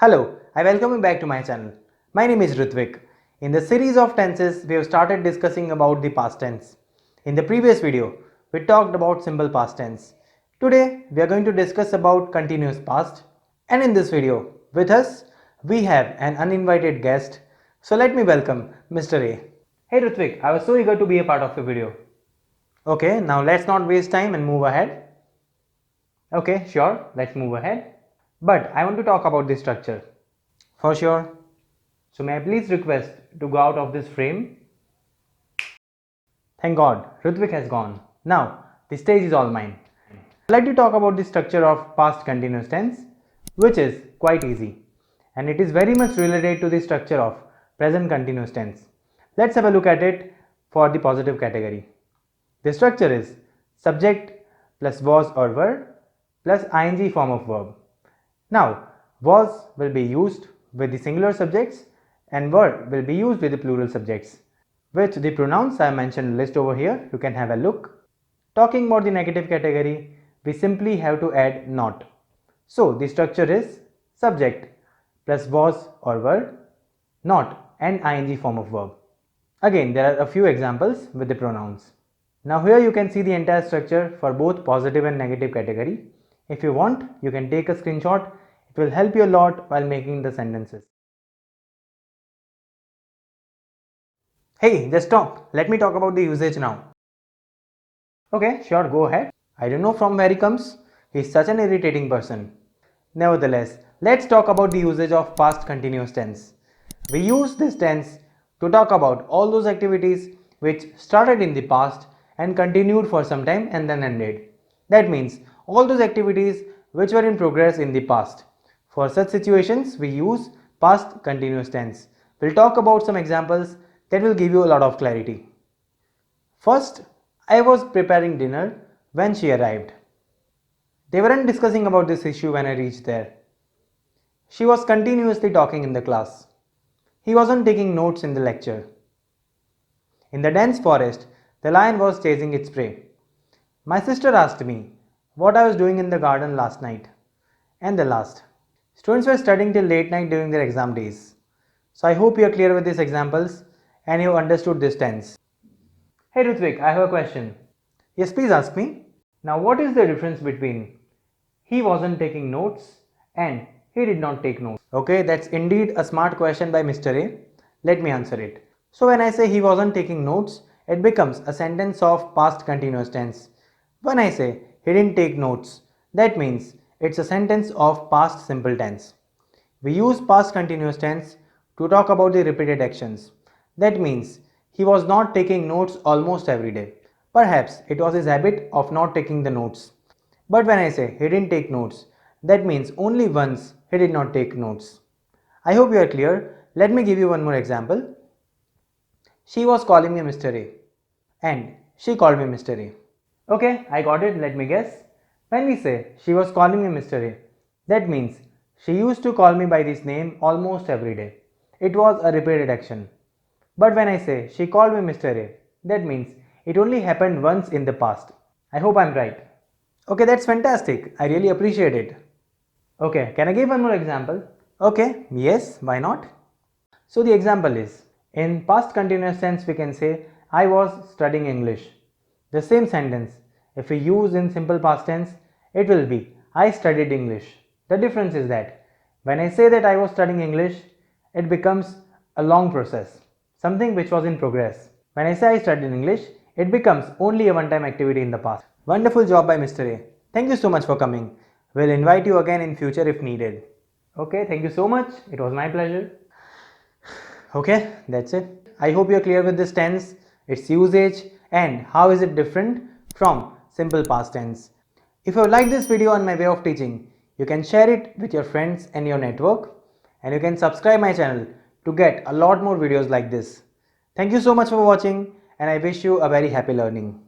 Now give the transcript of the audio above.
Hello, I welcome you back to my channel. My name is Ritvik. In the series of tenses, we have started discussing about the past tense. In the previous video, we talked about simple past tense. Today, we are going to discuss about continuous past. And in this video, with us, we have an uninvited guest. So let me welcome Mr. A. Hey Ritvik, I was so eager to be a part of the video. Okay, now let's not waste time and move ahead. Okay, sure, let's move ahead. But I want to talk about the structure. For sure. So may I please request to go out of this frame? Thank God, Ritvik has gone. Now, the stage is all mine. I'd like to talk about the structure of past continuous tense, which is quite easy. And it is very much related to the structure of present continuous tense. Let's have a look at it for the positive category. The structure is subject plus was or were plus ing form of verb. Now, was will be used with the singular subjects and were will be used with the plural subjects. With the pronouns I mentioned list over here, you can have a look. Talking about the negative category, we simply have to add not. So, the structure is subject plus was or were, not and ing form of verb. Again, there are a few examples with the pronouns. Now here you can see the entire structure for both positive and negative category. If you want, you can take a screenshot. It will help you a lot while making the sentences. Hey, just stop. Let me talk about the usage now. Okay, sure, go ahead. I don't know from where he comes. He's such an irritating person. Nevertheless, let's talk about the usage of past continuous tense. We use this tense to talk about all those activities which started in the past and continued for some time and then ended. That means all those activities which were in progress in the past. For such situations, we use past continuous tense. We'll talk about some examples that will give you a lot of clarity. First, I was preparing dinner when she arrived. They weren't discussing about this issue when I reached there. She was continuously talking in the class. He wasn't taking notes in the lecture. In the dense forest, the lion was chasing its prey. My sister asked me what I was doing in the garden last night. And the last. Students were studying till late night during their exam days. So I hope you are clear with these examples and you understood this tense. Hey Ritvik, I have a question. Yes, please ask me. Now what is the difference between he wasn't taking notes and he did not take notes? Okay, that's indeed a smart question by Mr. A. Let me answer it. So when I say he wasn't taking notes, it becomes a sentence of past continuous tense. When I say he didn't take notes, that means it's a sentence of past simple tense. We use past continuous tense to talk about the repeated actions. That means he was not taking notes almost every day. Perhaps it was his habit of not taking the notes. But when I say he didn't take notes, that means only once he did not take notes. I hope you are clear. Let me give you one more example. She was calling me Mr. A. And she called me Mr. A. Okay, I got it. Let me guess. When we say she was calling me Mr. A, that means she used to call me by this name almost every day. It was a repeated action. But when I say she called me Mr. A, that means it only happened once in the past. I hope I'm right. Okay, that's fantastic. I really appreciate it. Okay, can I give one more example? Okay, yes, why not? So the example is, in past continuous tense we can say I was studying English. The same sentence, if we use in simple past tense, it will be I studied English. The difference is that when I say that I was studying English, it becomes a long process, something which was in progress. When I say I studied English, it becomes only a one-time activity in the past. Wonderful job by Mr. A. Thank you so much for coming. We'll invite you again in future if needed. Okay, thank you so much. It was my pleasure. Okay, that's it. I hope you're clear with this tense, its usage and how is it different from simple past tense. If you like this video on my way of teaching, you can share it with your friends and your network, and you can subscribe my channel to get a lot more videos like this. Thank you so much for watching and I wish you a very happy learning.